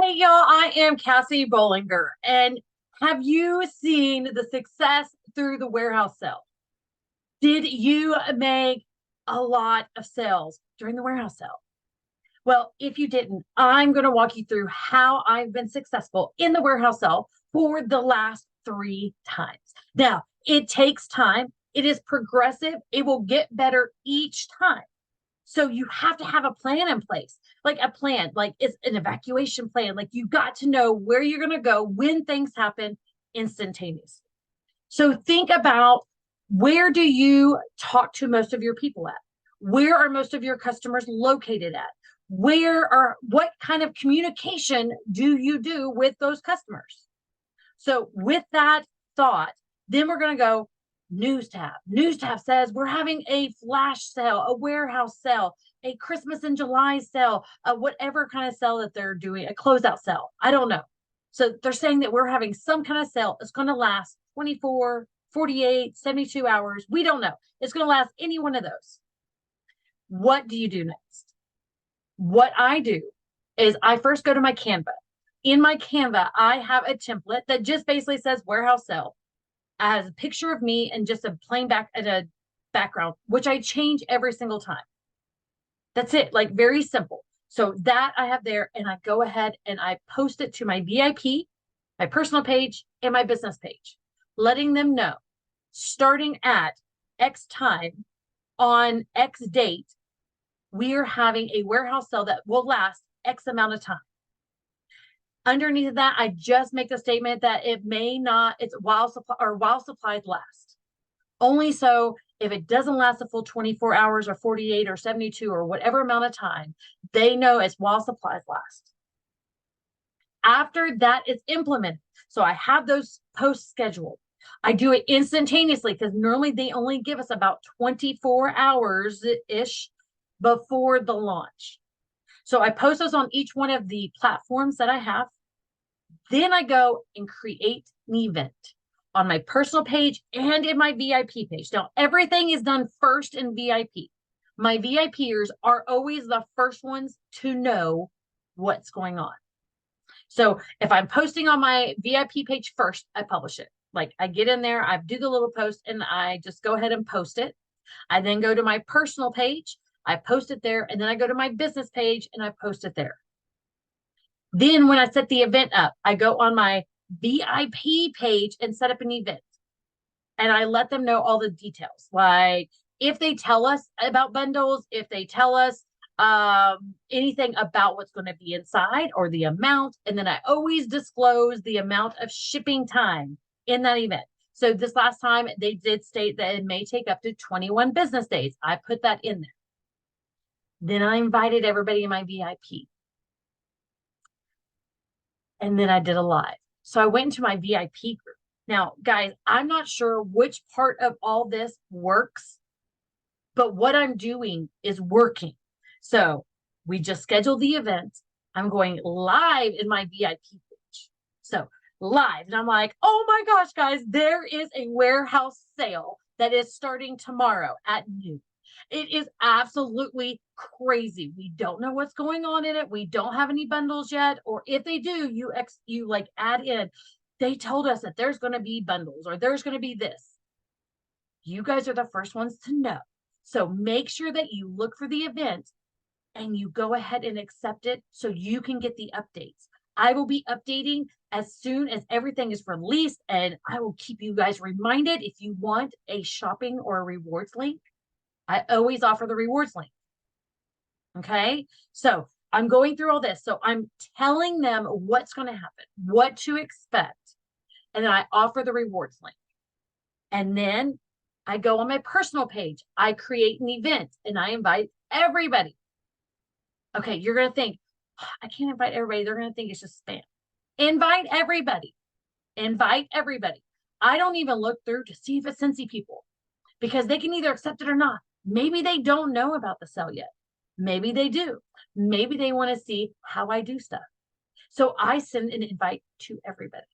Hey y'all, I am Cassie Bollinger. And have you seen the success through the warehouse sale? Did you make a lot of sales during the warehouse sale? Well, if you didn't, I'm going to walk you through how I've been successful in the warehouse sale for the last 3 times. Now, it takes time. It is progressive. It will get better each time. So you have to have a plan in place, like a plan, like it's an evacuation plan. Like you got to know where you're going to go when things happen instantaneously. So think about, where do you talk to most of your people at? Where are most of your customers located at? What kind of communication do you do with those customers? So with that thought, then we're going to go news tab. News tab says we're having a flash sale, a warehouse sale, a Christmas in July sale, whatever kind of sale that they're doing, a closeout sale. I don't know. So they're saying that we're having some kind of sale. It's going to last 24, 48, 72 hours. We don't know. It's going to last any one of those. What do you do next? What I do is I first go to my Canva. In my Canva, I have a template that just basically says warehouse sale, as a picture of me and just a plain background, which I change every single time. That's it, like very simple. So that I have there, and I go ahead and I post it to my VIP, my personal page, and my business page, letting them know starting at X time on X date, we are having a warehouse sale that will last X amount of time. Underneath that, I just make the statement that it may not, it's while supplies last. Only so if it doesn't last a full 24 hours or 48 or 72 or whatever amount of time, they know it's while supplies last. After that is implemented, so I have those posts scheduled. I do it instantaneously because normally they only give us about 24 hours-ish before the launch. So I post those on each one of the platforms that I have. Then I go and create an event on my personal page and in my VIP page. Now, everything is done first in VIP. My VIPers are always the first ones to know what's going on. So if I'm posting on my VIP page first, I publish it. Like I get in there, I do the little post, and I just go ahead and post it. I then go to my personal page, I post it there, and then I go to my business page and I post it there. Then when I set the event up, I go on my VIP page and set up an event. And I let them know all the details. Like if they tell us about bundles, if they tell us anything about what's going to be inside or the amount. And then I always disclose the amount of shipping time in that event. So this last time they did state that it may take up to 21 business days. I put that in there. Then I invited everybody in my VIP. And then I did a live. So I went into my VIP group. Now, guys, I'm not sure which part of all this works, but what I'm doing is working. So we just scheduled the event. I'm going live in my VIP page. So live. And I'm like, oh my gosh, guys, there is a warehouse sale that is starting tomorrow at noon. It is absolutely crazy. We don't know what's going on in it. We don't have any bundles yet. Or if they do, you like add in, they told us that there's going to be bundles or there's going to be this. You guys are the first ones to know. So make sure that you look for the event and you go ahead and accept it so you can get the updates. I will be updating as soon as everything is released, and I will keep you guys reminded. If you want a shopping or a rewards link, I always offer the rewards link. Okay. So I'm going through all this. So I'm telling them what's going to happen, what to expect. And then I offer the rewards link. And then I go on my personal page. I create an event and I invite everybody. Okay. You're going to think, I can't invite everybody. They're going to think it's just spam. Invite everybody. Invite everybody. I don't even look through to see if it's Scentsy people, because they can either accept it or not. Maybe they don't know about the sale yet. Maybe they do. Maybe they want to see how I do stuff. So I send an invite to everybody.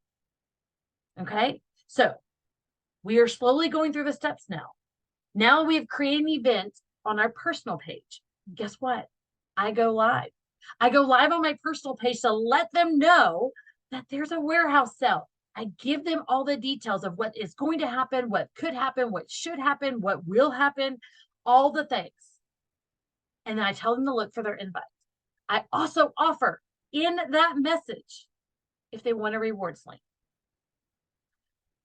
Okay. So we are slowly going through the steps now. Now we've created an event on our personal page. Guess what? I go live. I go live on my personal page to let them know that there's a warehouse sale. I give them all the details of what is going to happen, what could happen, what should happen, what will happen, all the things. And then I tell them to look for their invite. I also offer in that message if they want a rewards link.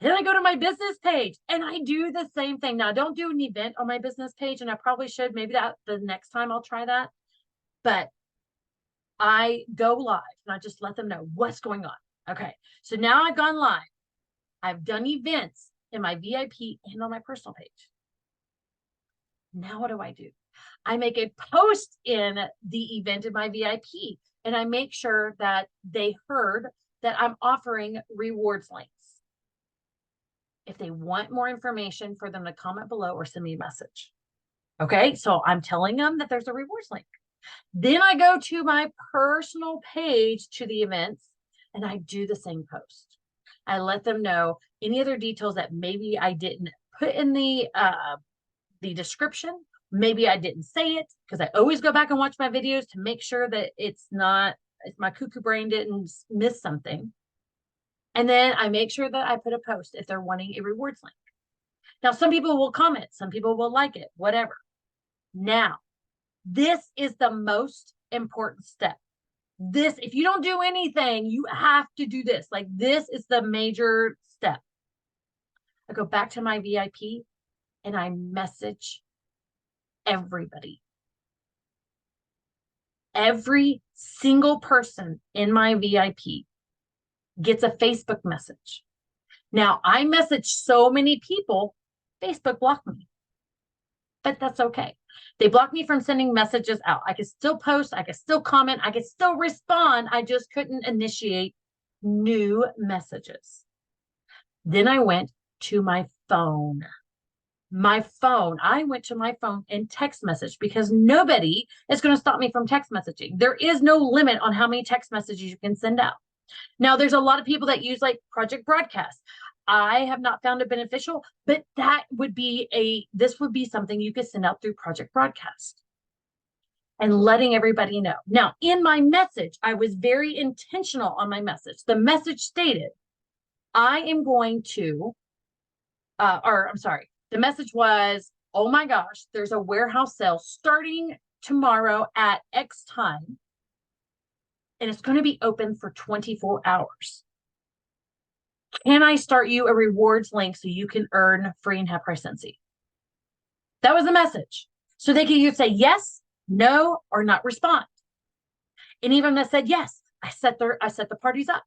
Then I go to my business page and I do the same thing. Now, I don't do an event on my business page, and I probably should. Maybe that the next time I'll try that. But I go live and I just let them know what's going on. Okay, so now I've gone live. I've done events in my VIP and on my personal page. Now what do? I make a post in the event in my VIP, and I make sure that they heard that I'm offering rewards links. If they want more information, for them to comment below or send me a message. Okay, so I'm telling them that there's a rewards link. Then I go to my personal page to the events, and I do the same post. I let them know any other details that maybe I didn't put in the description. Maybe I didn't say it, because I always go back and watch my videos to make sure that it's not, if my cuckoo brain didn't miss something. And then I make sure that I put a post if they're wanting a rewards link. Now, some people will comment, some people will like it, whatever. Now, this is the most important step. This, if you don't do anything, you have to do this. Like, this is the major step. I go back to my VIP and I message everybody. Every single person in my VIP gets a Facebook message. Now, I message so many people, Facebook blocked me. But that's okay. They blocked me from sending messages out. I could still post, I could still comment, I could still respond. I just couldn't initiate new messages. Then I went to my phone. I went to my phone and text message, because nobody is going to stop me from text messaging. There is no limit on how many text messages you can send out. Now, there's a lot of people that use like Project Broadcast. I have not found it beneficial, but this would be something you could send out through Project Broadcast and letting everybody know. Now, in my message, I was very intentional on my message. The message stated, I am going to, the message was, oh my gosh, there's a warehouse sale starting tomorrow at X time, and it's going to be open for 24 hours. Can I start you a rewards link so you can earn free and half price Scentsy? That was the message. So they could either say yes, no, or not respond. And even that said yes, I set the parties up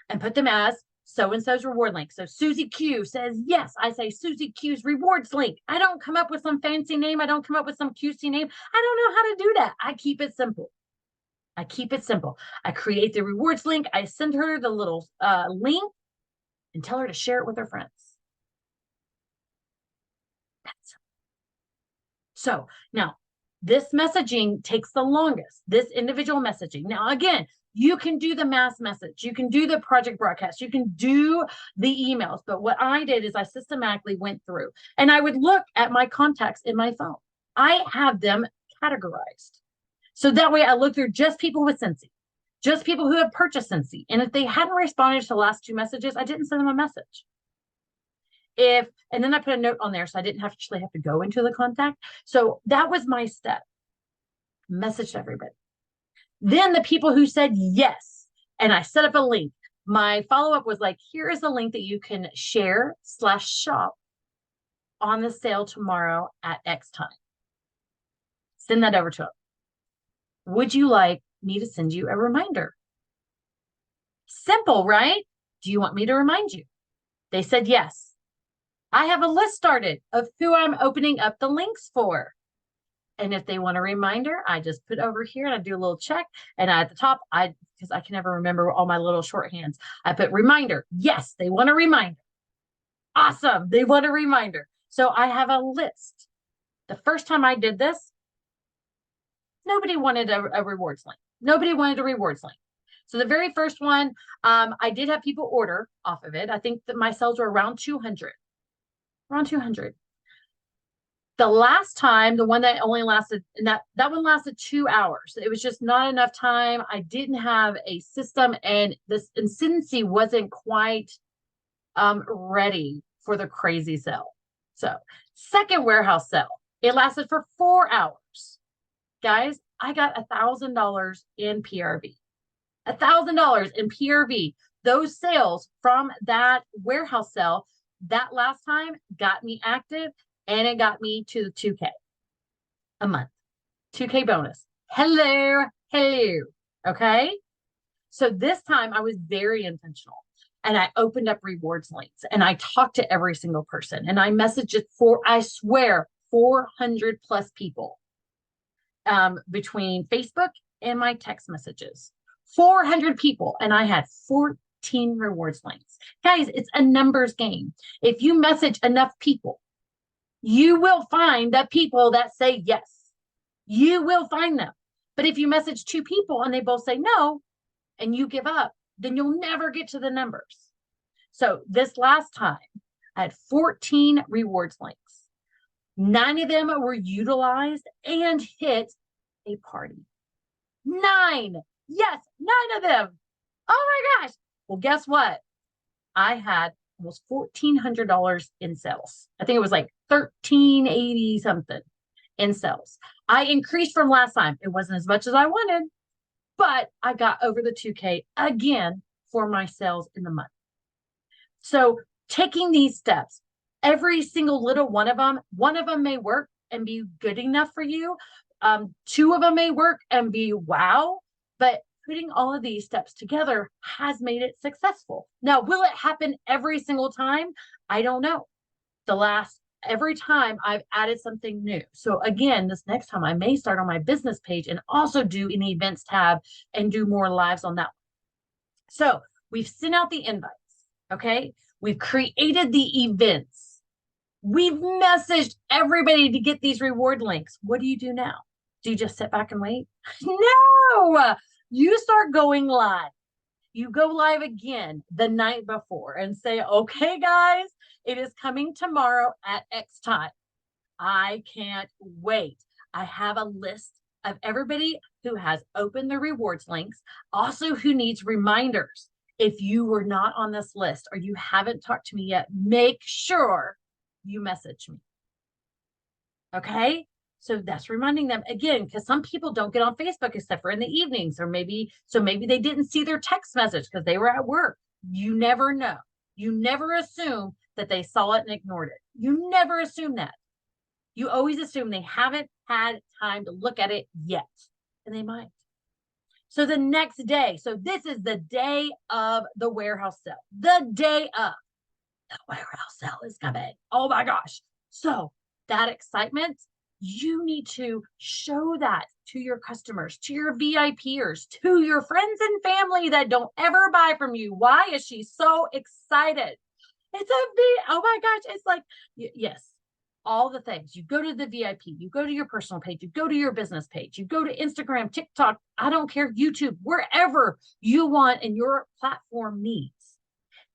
and put them as so-and-so's reward link. So Susie Q says yes. I say Susie Q's rewards link. I don't come up with some fancy name. I don't come up with some cutesy name. I don't know how to do that. I keep it simple. I create the rewards link. I send her the little link and tell her to share it with her friends. So now this messaging takes the longest, this individual messaging. Now, again, you can do the mass message. You can do the Project Broadcast. You can do the emails. But what I did is I systematically went through and I would look at my contacts in my phone. I have them categorized. So that way I look through just people with Scentsy, just people who have purchased Scentsy. And if they hadn't responded to the last 2 messages, I didn't send them a message. And then I put a note on there so I didn't actually have to go into the contact. So that was my step. Message to everybody. Then the people who said yes, and I set up a link. My follow-up was like, here is a link that you can share/shop on the sale tomorrow at X time. Send that over to them. Would you like me to send you a reminder? Simple, right? Do you want me to remind you? They said yes. I have a list started of who I'm opening up the links for. And if they want a reminder, I just put over here and I do a little check. And at the top, because I can never remember all my little shorthands, I put reminder. Yes, they want a reminder. Awesome. They want a reminder. So I have a list. The first time I did this, nobody wanted a rewards link. Nobody wanted a rewards link. So the very first one, I did have people order off of it. I think that my sales were around 200. Around 200. The last time, the one that only lasted, and that one lasted 2 hours. It was just not enough time. I didn't have a system, and Scentsy wasn't quite ready for the crazy sale. So, second warehouse sale, it lasted for 4 hours. Guys, I got $1,000 in PRV. $1,000 in PRV. Those sales from that warehouse sale that last time got me active, and it got me to the 2K a month. 2K bonus. Hello. Okay. So this time I was very intentional, and I opened up rewards links, and I talked to every single person, and I messaged it for, I swear, 400 plus people between Facebook and my text messages. 400 people, and I had 14 rewards links. Guys, it's a numbers game. If you message enough people, you will find the people that say yes. You will find them. But if you message 2 people and they both say no, and you give up, then you'll never get to the numbers. So this last time, I had 14 rewards links. 9 of them were utilized and hit a party. 9. Yes, 9 of them. Oh my gosh. Well, guess what? I had almost $1,400 in sales. I think it was like $1,380 something in sales. I increased from last time. It wasn't as much as I wanted, but I got over the 2K again for my sales in the month. So taking these steps, every single little one of them may work and be good enough for you. 2 of them may work and be wow, but putting all of these steps together has made it successful. Now, will it happen every single time? I don't know. Every time I've added something new. So again, this next time I may start on my business page and also do an events tab and do more lives on that one. So we've sent out the invites. Okay. We've created the events. We've messaged everybody to get these reward links. What do you do now? Do you just sit back and wait? No, you start going live. You go live again the night before and say, okay, guys, it is coming tomorrow at X time. I can't wait. I have a list of everybody who has opened the rewards links, also who needs reminders. If you were not on this list or you haven't talked to me yet, make sure you message me. Okay? So that's reminding them again, because some people don't get on Facebook except for in the evenings, or maybe they didn't see their text message because they were at work. You never know. You never assume that they saw it and ignored it. You never assume that. You always assume they haven't had time to look at it yet, and they might. So the next day, so this is the day of the warehouse sale. The day of the warehouse sale is coming. Oh my gosh. So that excitement, you need to show that to your customers, to your VIPers, to your friends and family that don't ever buy from you. Why is she so excited? Oh my gosh. It's like, yes, all the things. You go to the VIP, you go to your personal page, you go to your business page, you go to Instagram, TikTok, I don't care, YouTube, wherever you want and your platform needs.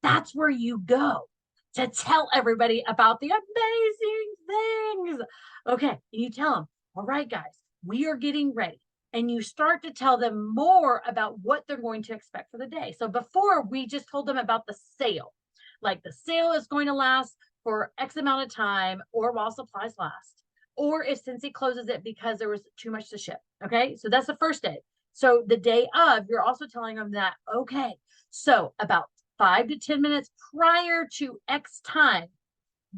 That's where you go to tell everybody about the amazing things. Okay, you tell them, all right, guys, we are getting ready. And you start to tell them more about what they're going to expect for the day. So before, we just told them about the sale. Like the sale is going to last for X amount of time, or while supplies last, or if Scentsy closes it because there was too much to ship. Okay, so that's the first day. So the day of, you're also telling them that, okay, so about 5 to 10 minutes prior to X time,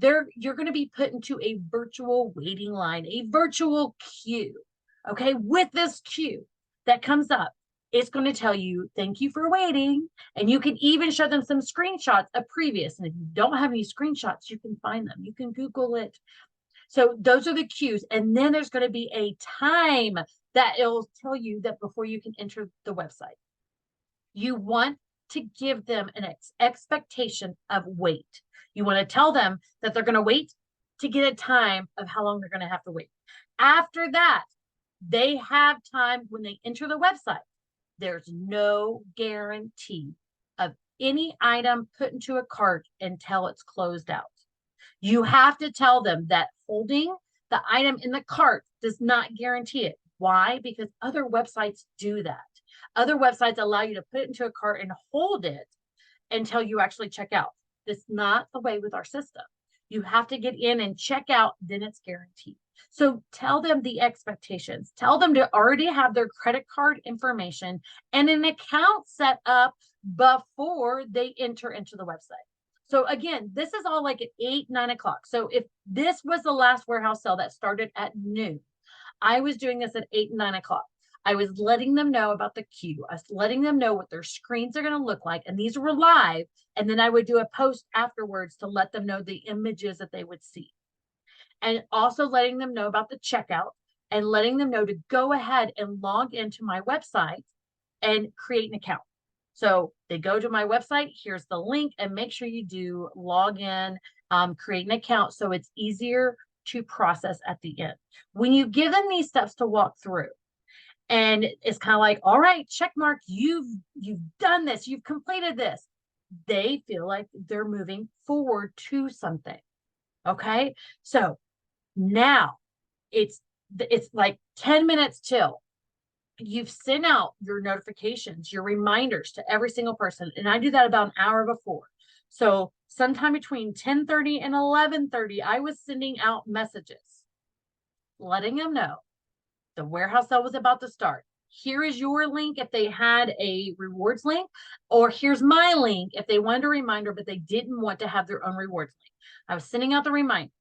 you're going to be put into a virtual waiting line, a virtual queue. Okay, with this queue that comes up, it's going to tell you, thank you for waiting. And you can even show them some screenshots of previous. And if you don't have any screenshots, you can find them. You can Google it. So those are the cues. And then there's going to be a time that it'll tell you that before you can enter the website. You want to give them an expectation of wait. You want to tell them that they're going to wait to get a time of how long they're going to have to wait. After that, they have time when they enter the website. There's no guarantee of any item put into a cart until it's closed out. You have to tell them that holding The item in the cart does not guarantee it. Why? Because other websites do that. Other websites allow you to put it into a cart and hold it until you actually check out. That's not the way with our system. You have to get in and check out, then it's guaranteed. So tell them the expectations. Tell them to already have their credit card information and an account set up before they enter into the website. So again, this is all like at 8, 9 o'clock. So if this was the last warehouse sale that started at noon, I was doing this at 8 and 9 o'clock. I was letting them know about the queue. I was letting them know what their screens are going to look like. And these were live. And then I would do a post afterwards to let them know the images that they would see. And also letting them know about the checkout and letting them know to go ahead and log into my website and create an account. So they go to my website, here's the link, and make sure you do log in, create an account so it's easier to process at the end. When you give them these steps to walk through, and it's kind of like, all right, check mark, you've done this, you've completed this. They feel like they're moving forward to something. Okay. So now it's like 10 minutes till you've sent out your notifications, your reminders to every single person. And I do that about an hour before. So sometime between 10:30 and 11:30, I was sending out messages, letting them know the warehouse sale was about to start. Here is your link if they had a rewards link, or here's my link if they wanted a reminder, but they didn't want to have their own rewards link. I was sending out the reminders.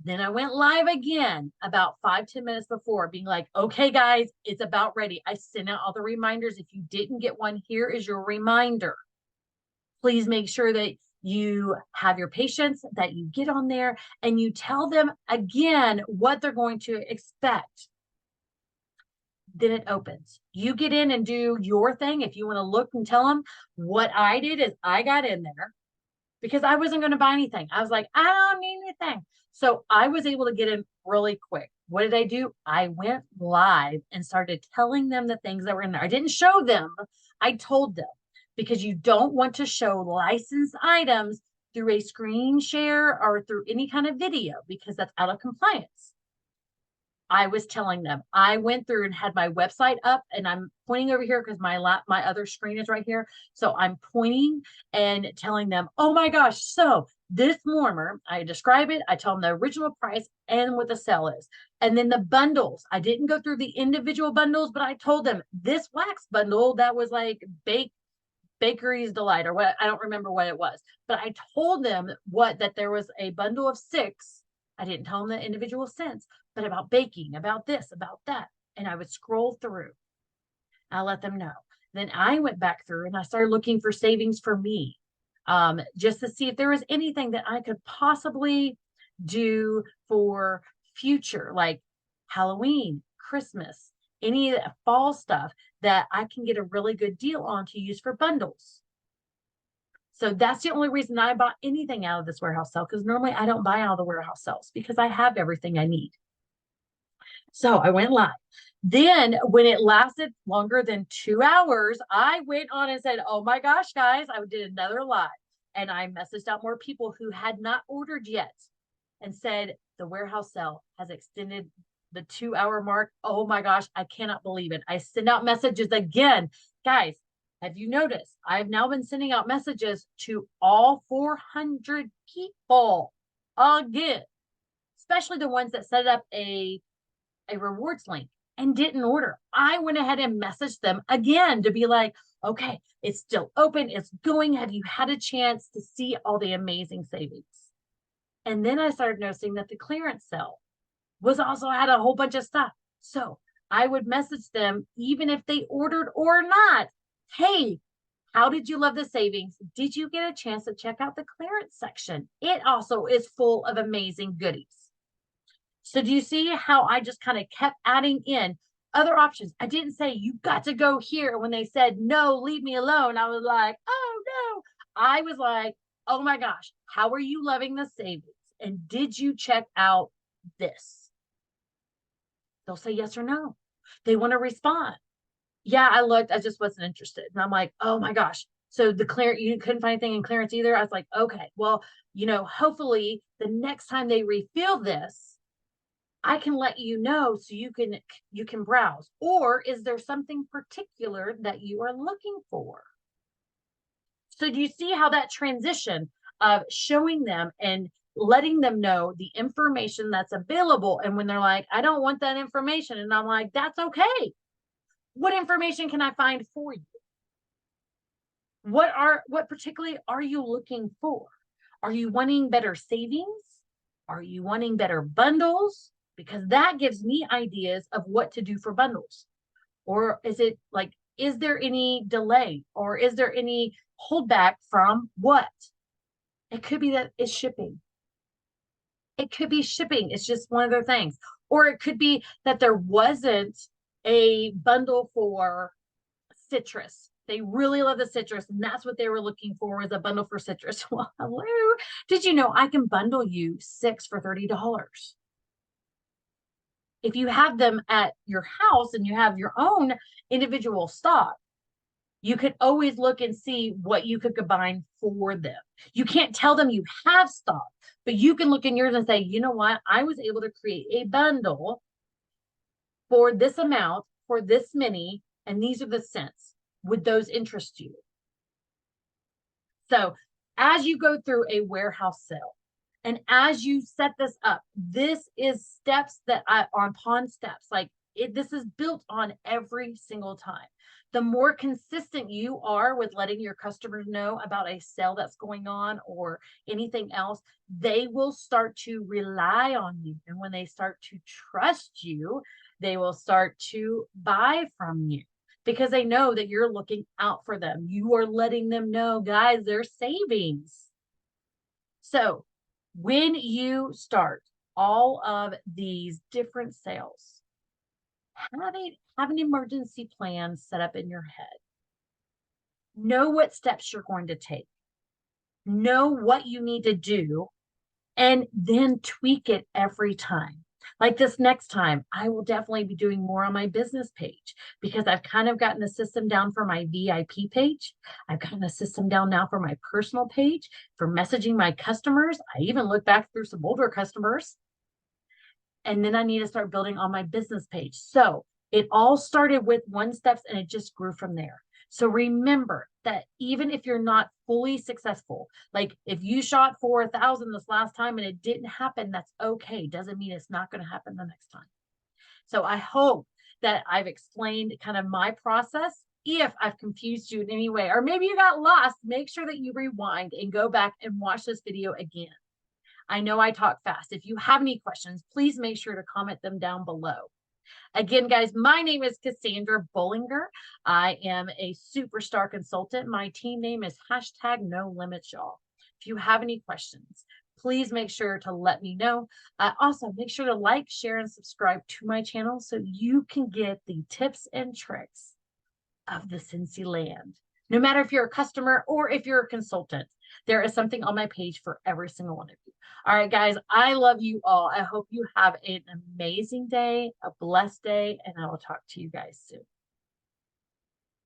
Then I went live again about 5-10 minutes before, being like, okay, guys, it's about ready. I sent out all the reminders. If you didn't get one, here is your reminder. Please make sure that you have your patience, that you get on there and you tell them again what they're going to expect. Then it opens. You get in and do your thing. If you want to look and tell them, what I did is I got in there because I wasn't going to buy anything. I was like, I don't need anything. So I was able to get in really quick. What did I do? I went live and started telling them the things that were in there. I didn't show them. I told them, because you don't want to show licensed items through a screen share or through any kind of video, because that's out of compliance. I was telling them. I went through and had my website up, and I'm pointing over here because my other screen is right here. So I'm pointing and telling them, oh my gosh, so this warmer, I describe it, I tell them the original price and what the sale is. And then the bundles, I didn't go through the individual bundles, but I told them this wax bundle that was like Bakery's Delight or what, I don't remember what it was, but I told them that there was a bundle of 6. I didn't tell them the individual scents, but about baking, about this, about that. And I would scroll through. I let them know. Then I went back through and I started looking for savings for me, just to see if there was anything that I could possibly do for future, like Halloween, Christmas, any of that fall stuff that I can get a really good deal on to use for bundles. So that's the only reason I bought anything out of this warehouse sale, because normally I don't buy out of the warehouse sales because I have everything I need. So I went live. Then when it lasted longer than 2 hours, I went on and said, oh my gosh, guys, I did another live. And I messaged out more people who had not ordered yet and said, the warehouse sale has extended the 2-hour mark. Oh my gosh, I cannot believe it. I send out messages again. Guys, have you noticed? I've now been sending out messages to all 400 people again, especially the ones that set up a rewards link and didn't order. I went ahead and messaged them again to be like, okay, it's still open. It's going. Have you had a chance to see all the amazing savings? And then I started noticing that the clearance sale was also had a whole bunch of stuff. So I would message them, even if they ordered or not. Hey, how did you love the savings? Did you get a chance to check out the clearance section? It also is full of amazing goodies. So do you see how I just kind of kept adding in other options? I didn't say you got to go here. When they said, no, leave me alone, I was like, oh no. I was like, oh my gosh, how are you loving the savings? And did you check out this? They'll say yes or no. They want to respond. Yeah, I looked, I just wasn't interested. And I'm like, oh my gosh. So the clearance, you couldn't find anything in clearance either. I was like, okay, well, hopefully the next time they refill this, I can let you know so you can browse. Or is there something particular that you are looking for? So do you see how that transition of showing them and letting them know the information that's available? And when they're like, I don't want that information, and I'm like, that's okay. What information can I find for you? What particularly are you looking for? Are you wanting better savings? Are you wanting better bundles? Because that gives me ideas of what to do for bundles. Or is it like, is there any delay or is there any holdback from what? It could be that it's shipping. It could be shipping. It's just one of their things. Or it could be that there wasn't a bundle for citrus. They really love the citrus, and that's what they were looking for, was a bundle for citrus. Well, hello. Did you know I can bundle you 6 for $30? If you have them at your house and you have your own individual stock, you could always look and see what you could combine for them. You can't tell them you have stock, but you can look in yours and say, you know what? I was able to create a bundle for this amount, for this many, and these are the scents. Would those interest you? So as you go through a warehouse sale, and as you set this up, this is steps that I are upon steps. Like this is built on every single time. The more consistent you are with letting your customers know about a sale that's going on or anything else, they will start to rely on you. And when they start to trust you, they will start to buy from you because they know that you're looking out for them. You are letting them know, guys, there's savings. So when you start all of these different sales, have an emergency plan set up in your head. Know what steps you're going to take. Know what you need to do, and then tweak it every time. Like this next time, I will definitely be doing more on my business page because I've kind of gotten the system down for my VIP page. I've gotten the system down now for my personal page, for messaging my customers. I even look back through some older customers. And then I need to start building on my business page. So it all started with 1 steps and it just grew from there. So remember that even if you're not fully successful, like if you shot for 1,000 this last time and it didn't happen, that's okay. Doesn't mean it's not going to happen the next time. So I hope that I've explained kind of my process. If I've confused you in any way, or maybe you got lost, make sure that you rewind and go back and watch this video again. I know I talk fast. If you have any questions, please make sure to comment them down below. Again, guys, my name is Casandra Bollinger. I am a superstar consultant. My team name is #NoLimits, y'all. If you have any questions, please make sure to let me know. Also, make sure to like, share, and subscribe to my channel so you can get the tips and tricks of the Scentsy land. No matter if you're a customer or if you're a consultant, there is something on my page for every single one of you. All right, guys, I love you all. I hope you have an amazing day, a blessed day, and I will talk to you guys soon.